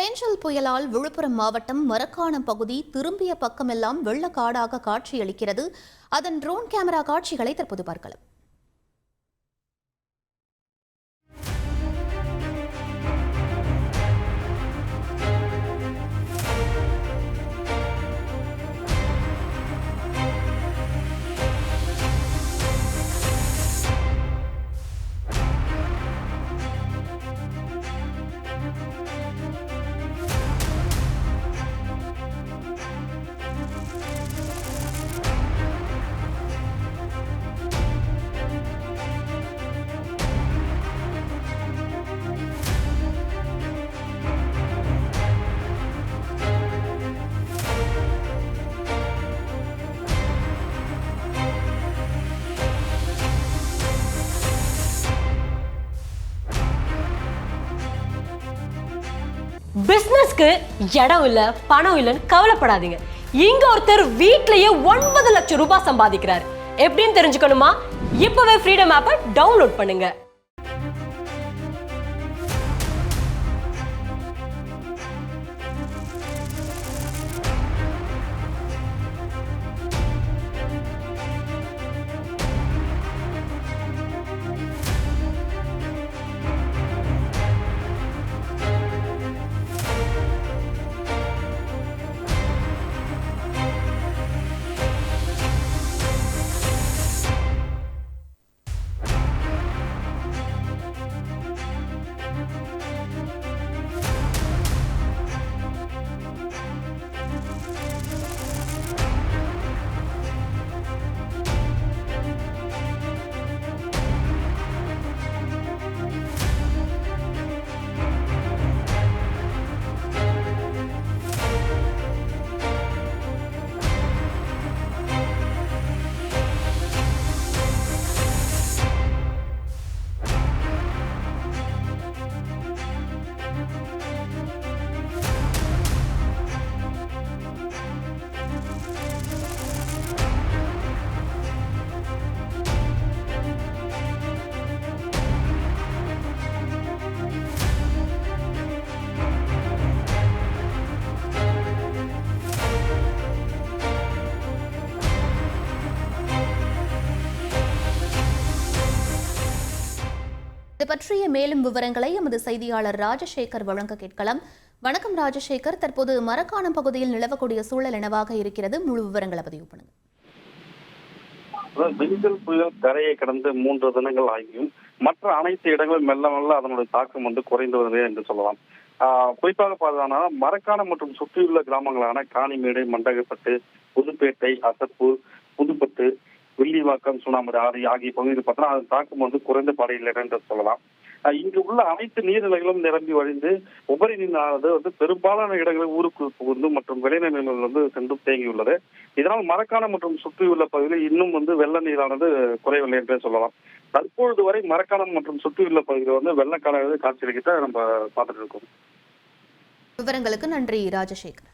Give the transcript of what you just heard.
பேஞ்சல் புயலால் விழுப்புரம் மாவட்டம் மரக்காணம் பகுதி திரும்பிய பக்கமெல்லாம் வெள்ளக்காடாக காட்சியளிக்கிறது. அதன் ட்ரோன் கேமரா காட்சிகளை தற்போது பார்க்கலாம். பிசினஸ்க்கு இடம் இல்ல, பணம் இல்லன்னு கவலைப்படாதீங்க. இங்க ஒருத்தர் வீட்லயே 9 லட்சம் ரூபாய் சம்பாதிக்கிறார். எப்படின்னு தெரிஞ்சுக்கணுமா? இப்பவே ஃப்ரீடம் ஆப்பை டவுன்லோட் பண்ணுங்க. இது பற்றிய மேலும் விவரங்களை எமது செய்தியாளர் ராஜசேகர் வழங்க கேட்கலாம். வணக்கம் ராஜசேகர், தற்போது மரக்காணம் பகுதியில் நிலவக்கூடிய சூழல் என்னவாக இருக்கிறது? முழு விவரங்களை பதிவு பண்ணுங்க. பெஞ்சல் புயல் கரையை கடந்து 3 தினங்கள் ஆகியும் மற்ற அனைத்து இடங்களும் மெல்ல மெல்ல அதனுடைய தாக்கம் குறைந்து வருது என்று சொல்லலாம். குறிப்பாக பார்த்தோம்னா மரக்காணம் மற்றும் சுற்றியுள்ள கிராமங்களான காணிமேடு, மண்டகப்பட்டு, புதுப்பேட்டை, அசப்பூர், புதுப்பட்டு, வில்லிவாக்கம், சுனாமரி ஆகிய பகுதியில் பார்த்தோம்னா அதன் தாக்கம் குறைந்த பாடையில் என்று சொல்லலாம். இங்கு உள்ள அனைத்து நீர்நிலைகளும் நிரம்பி வழிந்து உபரி நீரானது பெரும்பாலான இடங்களில் ஊருக்குள் புகுந்து மற்றும் விளைநிலங்கள் சென்று தேங்கியுள்ளது. இதனால் மரக்காணம் மற்றும் சுற்றியுள்ள பகுதியில் இன்னும் வெள்ள நீரானது குறையவில்லை என்றே சொல்லலாம். தற்பொழுது வரை மரக்காணம் மற்றும் சுற்றியுள்ள பகுதியில் வெள்ளக்காடானது காட்சியளிக்கிட்ட நம்ம பார்த்துட்டு இருக்கோம். விவரங்களுக்கு நன்றி ராஜசேகர்.